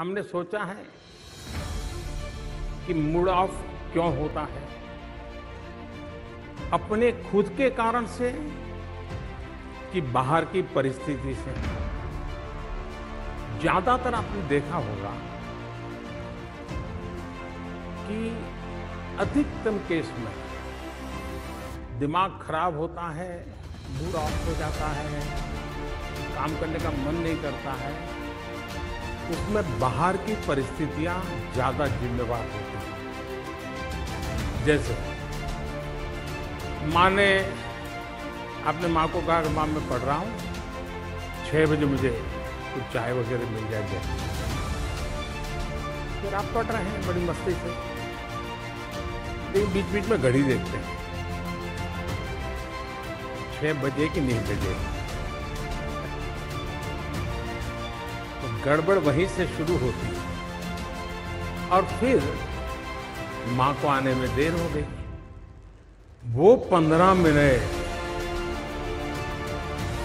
हमने सोचा है कि मूड ऑफ क्यों होता है? अपने खुद के कारण से कि बाहर की परिस्थिति से? ज्यादातर आपने देखा होगा कि अधिकतम केस में दिमाग खराब होता है, मूड ऑफ हो जाता है, काम करने का मन नहीं करता है, उसमें बाहर की परिस्थितियां ज्यादा जिम्मेवार होती हैं। जैसे माँ ने, आपने माँ को कहा कि माँ मैं पढ़ रहा हूँ, 6 बजे मुझे कुछ चाय वगैरह मिल जाए। फिर आप पढ़ रहे हैं बड़ी मस्ती से, लेकिन बीच बीच में घड़ी देखते हैं, 6 बजे कि नहीं बजे। तो गड़बड़ वहीं से शुरू होती है और फिर माँ को आने में देर हो गई। वो 15 मिनट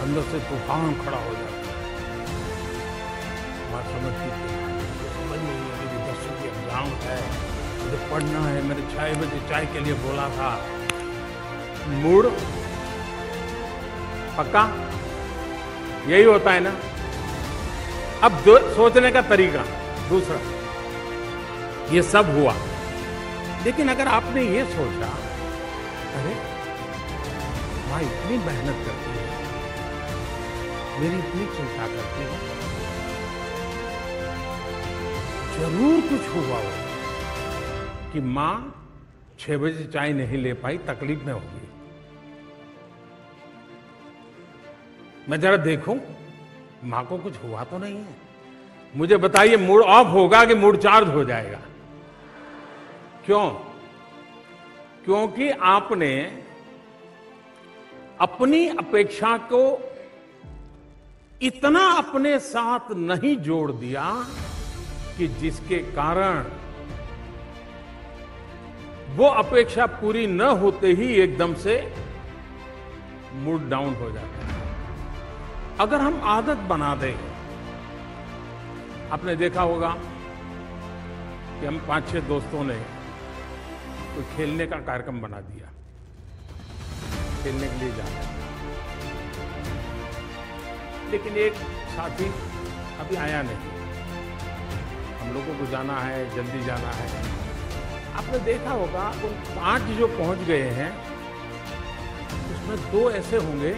अंदर से तूफान खड़ा हो जाता है। माँ समझती थी, समझ नहीं है, मेरी 10 की एग्जाम है, मुझे पढ़ना है, मैंने 6 बजे चाय के लिए बोला था। मूड पक्का यही होता है ना। अब सोचने का तरीका दूसरा, ये सब हुआ, लेकिन अगर आपने ये सोचा, अरे माँ इतनी मेहनत करती है, मेरी इतनी चिंता करती है, जरूर कुछ हुआ हो कि माँ 6 बजे चाय नहीं ले पाई, तकलीफ में होगी। मैं जरा देखूं माँ को कुछ हुआ तो नहीं है। मुझे बताइए, मूड ऑफ होगा कि मूड चार्ज हो जाएगा? क्यों? क्योंकि आपने अपनी अपेक्षा को इतना अपने साथ नहीं जोड़ दिया कि जिसके कारण वो अपेक्षा पूरी न होते ही एकदम से मूड डाउन हो जाता है। अगर हम आदत बना दें, आपने देखा होगा कि हम 5-6 दोस्तों ने कोई खेलने का कार्यक्रम बना दिया, खेलने के लिए जाना, लेकिन एक साथी अभी आया नहीं, हम लोगों को जाना है, जल्दी जाना है। आपने देखा होगा उन 5 जो पहुंच गए हैं, उसमें 2 ऐसे होंगे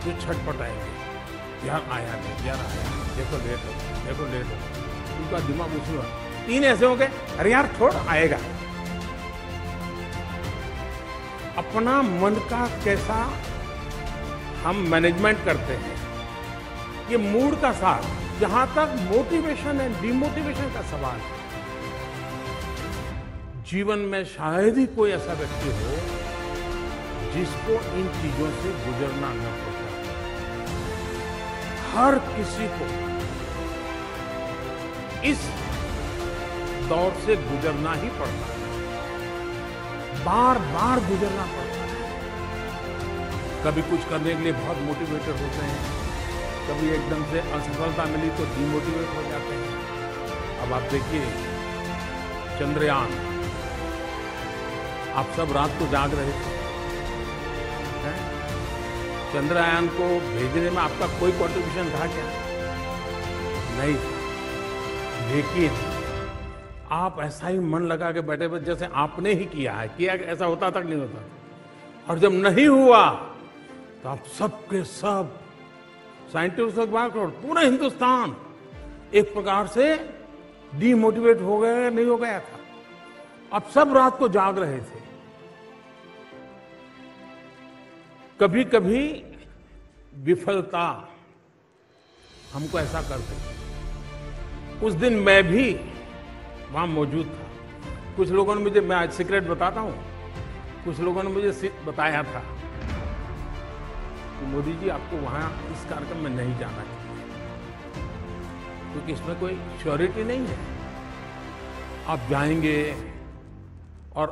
जो छटपटाएंगे, यार आया नहीं, यार आया नहीं, देखो लेट हो, देखो लेट हो। उनका दिमाग उसमें 3 ऐसे होंगे, अरे यार छोड़, आएगा। अपना मन का कैसा हम मैनेजमेंट करते हैं, ये मूड का साथ। जहां तक मोटिवेशन एंड डिमोटिवेशन का सवाल है, जीवन में शायद ही कोई ऐसा व्यक्ति हो जिसको इन चीजों से गुजरना न पड़े। हर किसी को इस दौर से गुजरना ही पड़ता है, बार बार गुजरना पड़ता है। कभी कुछ करने के लिए बहुत मोटिवेटेड होते हैं, कभी एकदम से असफलता मिली तो डिमोटिवेट हो जाते हैं। अब आप देखिए चंद्रयान, आप सब रात को जाग रहे थे, चंद्रयान को भेजने में आपका कोई कंट्रीब्यूशन था क्या? नहीं। लेकिन आप ऐसा ही मन लगा के बैठे हुए जैसे आपने ही किया है, किया ऐसा होता तक नहीं होता। और जब नहीं हुआ तो आप सबके सब साइंटिस्ट के बाद पूरा हिंदुस्तान एक प्रकार से डीमोटिवेट हो गया, नहीं हो गया था। अब सब रात को जाग रहे थे। कभी कभी विफलता हमको ऐसा कर देती। उस दिन मैं भी वहां मौजूद था। कुछ लोगों ने मुझे, मैं आज सीक्रेट बताता हूं, कुछ लोगों ने मुझे बताया था कि मोदी जी आपको वहां इस कार्यक्रम में नहीं जाना चाहिए, क्योंकि इसमें कोई श्योरिटी नहीं है, आप जाएंगे और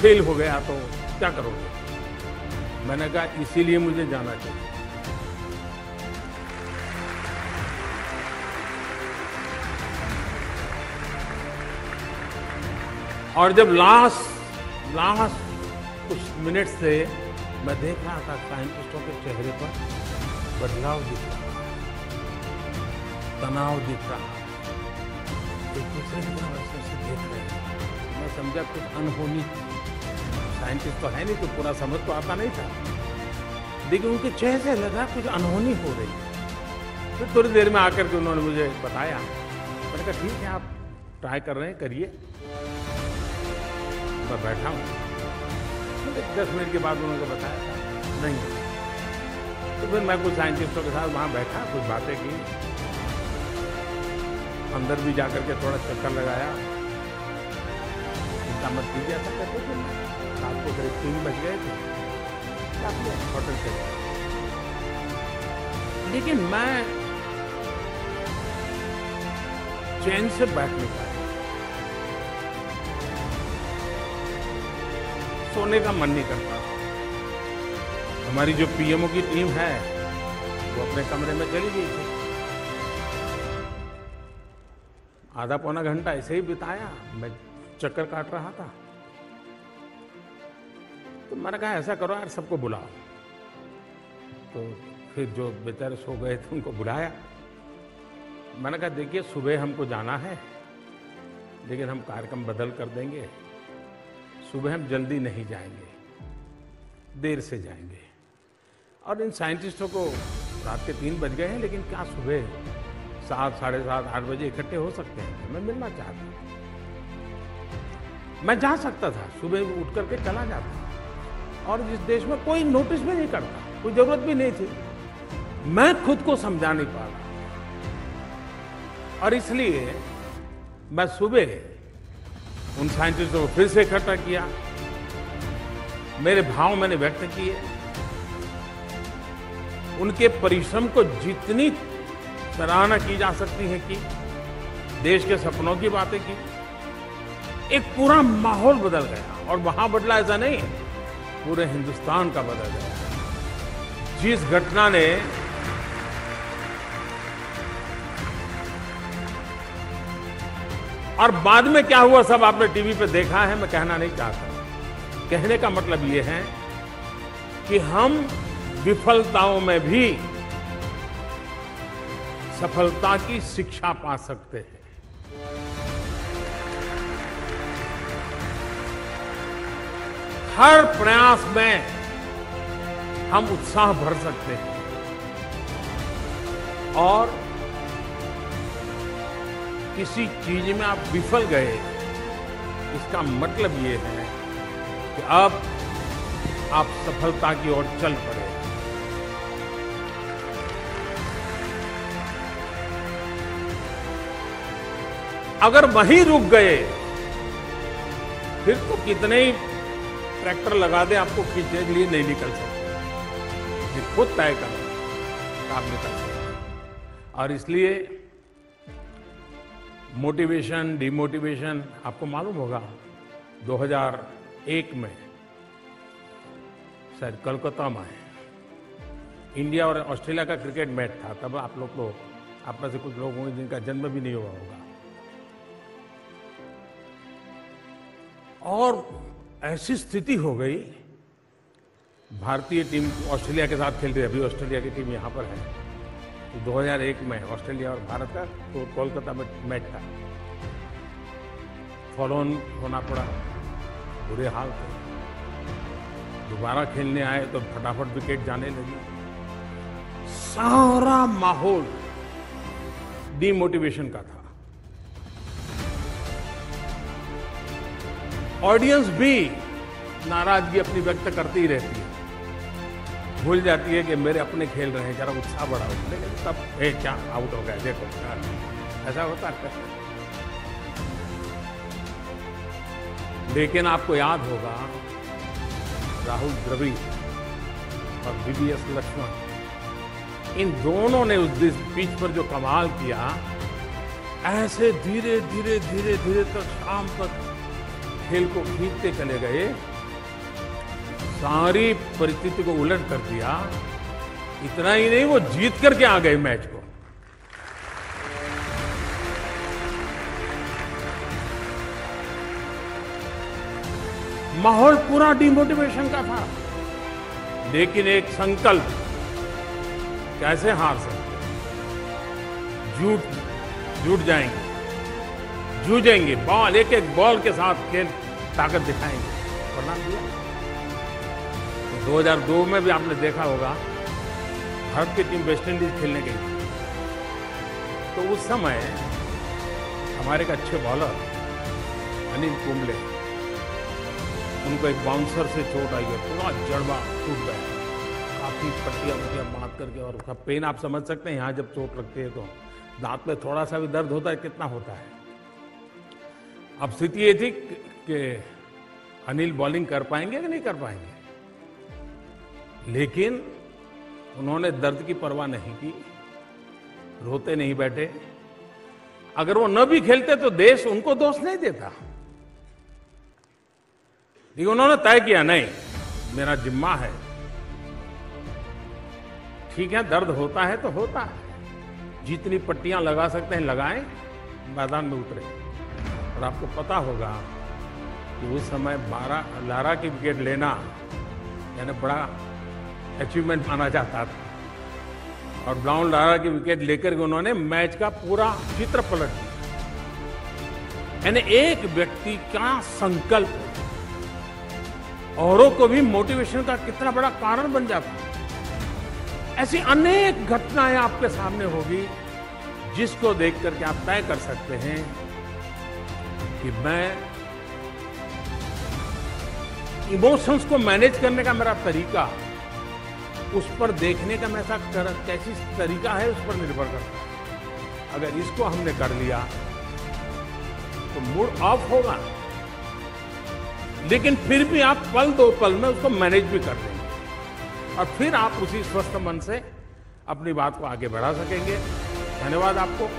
फेल हो गया तो क्या करोगे? मैंने कहा इसीलिए मुझे जाना चाहिए। और जब लास्ट कुछ मिनट से मैं देख रहा था साइंटिस्टों के चेहरे पर बदलाव दिख रहा, तनाव दिख रहा, एक दूसरे की तरफ ऐसे देख रहे हैं। मैं समझा कुछ अनहोनी, साइंटिस्ट तो है नहीं, तो पूरा समझ तो आता नहीं था, लेकिन उनके चेहरे से लगा कुछ अनहोनी हो रही है। फिर थोड़ी देर में आकर के उन्होंने मुझे बताया। मैंने कहा ठीक है, आप ट्राई कर रहे हैं, करिए। मैं बैठा हूँ, 10 मिनट के बाद उन्होंने बताया नहीं। तो फिर मैं कुछ साइंटिस्टों के साथ वहाँ बैठा, कुछ बातें की, अंदर भी जाकर के थोड़ा चक्कर लगाया। चिंता मत कीजिए, ऐसा करते थे। रात को करीब 3 बज गए थे, होटल से। लेकिन मैं चैन से बैठ नहीं पाया, सोने का मन नहीं करता। हमारी जो पीएमओ की टीम है वो अपने कमरे में चली गई थी। आधा पौना घंटा ऐसे ही बिताया, मैं चक्कर काट रहा था। तो मैंने कहा ऐसा करो यार, सबको बुलाओ। तो फिर जो बेचारे सो गए थे उनको बुलाया। मैंने कहा देखिए, सुबह हमको जाना है, लेकिन हम कार्यक्रम बदल कर देंगे। सुबह हम जल्दी नहीं जाएंगे, देर से जाएंगे। और इन साइंटिस्टों को रात के 3 बज गए हैं, लेकिन क्या सुबह 7, साढ़े 7, 8 बजे इकट्ठे हो सकते हैं? मैं मिलना चाहता हूँ। मैं जा सकता था, सुबह उठ करके चला जाता, और इस देश में कोई नोटिस भी नहीं करता, कोई जरूरत भी नहीं थी। मैं खुद को समझा नहीं पा रहा, और इसलिए मैं सुबह उन साइंटिस्टों को फिर से इकट्ठा किया, मेरे भाव मैंने व्यक्त किए, उनके परिश्रम को जितनी सराहना की जा सकती है की, देश के सपनों की बातें की। एक पूरा माहौल बदल गया, और वहां बदला ऐसा नहीं, पूरे हिंदुस्तान का बदल गया। जिस घटना ने और बाद में क्या हुआ सब आपने टीवी पे देखा है, मैं कहना नहीं चाहता। कहने का मतलब ये है कि हम विफलताओं में भी सफलता की शिक्षा पा सकते हैं। हर प्रयास में हम उत्साह भर सकते हैं, और किसी चीज में आप विफल गए, इसका मतलब ये है कि अब आप सफलता की ओर चल पड़े। अगर वहीं रुक गए, फिर तो कितने ही ट्रैक्टर लगा दे, आपको खींचने के लिए नहीं निकल सकते। ये खुद तय करो, आप निकल सकते। और इसलिए मोटिवेशन, डिमोटिवेशन, आपको मालूम होगा 2001 में शायद कोलकाता में इंडिया और ऑस्ट्रेलिया का क्रिकेट मैच था। तब आप लोग तो, आप में से कुछ लोग होंगे जिनका जन्म भी नहीं हुआ होगा। और ऐसी स्थिति हो गई, भारतीय टीम ऑस्ट्रेलिया के साथ खेल रही है, अभी ऑस्ट्रेलिया की टीम यहाँ पर है। 2001 में ऑस्ट्रेलिया और भारत का तो कोलकाता में मैच था। फॉलो ऑन होना पड़ा, बुरे हाल थे। दोबारा खेलने आए तो फटाफट विकेट जाने लगी। सारा माहौल डिमोटिवेशन का था। ऑडियंस भी नाराजगी अपनी व्यक्त करती ही रहती है, भूल जाती है कि मेरे अपने खेल रहे हैं, जरा उत्साह बढ़ाओ। लेकिन तब क्या आउट हो गए, देखो ऐसा होता है। लेकिन आपको याद होगा राहुल द्रविड़ और वीवीएस लक्ष्मण, इन दोनों ने उस पिच पर जो कमाल किया, ऐसे धीरे धीरे धीरे धीरे तक शाम तक खेल को खींचते चले गए, सारी परिस्थिति को उलट कर दिया। इतना ही नहीं, वो जीत करके आ गए मैच को। माहौल पूरा डिमोटिवेशन का था। लेकिन एक संकल्प, कैसे हार सकते, जुट जाएंगे, जूझेंगे, बॉल एक एक बॉल के साथ खेल ताकत दिखाएंगे, परिणाम दिया। 2002 में भी आपने देखा होगा, भारत की टीम वेस्ट इंडीज खेलने गई थी, तो उस समय हमारे एक अच्छे बॉलर अनिल कुंबले, उनको एक बाउंसर से चोट आई है, पूरा जड़वा टूट गया, काफी पट्टियां बांध करके, और उसका पेन आप समझ सकते हैं। यहाँ जब चोट लगती है तो दांत में थोड़ा सा भी दर्द होता है, कितना होता है। अब स्थिति ये थी कि अनिल बॉलिंग कर पाएंगे कि नहीं कर पाएंगे, लेकिन उन्होंने दर्द की परवाह नहीं की, रोते नहीं बैठे। अगर वो न भी खेलते तो देश उनको दोष नहीं देता, लेकिन उन्होंने तय किया, नहीं, मेरा जिम्मा है, ठीक है, दर्द होता है तो होता है, जितनी पट्टियां लगा सकते हैं लगाएं, मैदान में उतरे। और आपको पता होगा कि उस समय 12 लारा की विकेट लेना यानी बड़ा अचीवमेंट माना जाता था, और ब्राउन लारा की विकेट लेकर के उन्होंने मैच का पूरा चित्र पलट दिया। यानी एक व्यक्ति का संकल्प औरों को भी मोटिवेशन का कितना बड़ा कारण बन जाता है। ऐसी अनेक घटनाएं आपके सामने होगी जिसको देख करके आप तय कर सकते हैं कि मैं इमोशंस को मैनेज करने का मेरा तरीका, उस पर देखने का मेरा कैसी तरीका है, उस पर निर्भर करता है। अगर इसको हमने कर लिया तो मूड ऑफ होगा, लेकिन फिर भी आप पल दो पल में उसको मैनेज भी कर लेंगे, और फिर आप उसी स्वस्थ मन से अपनी बात को आगे बढ़ा सकेंगे। धन्यवाद आपको।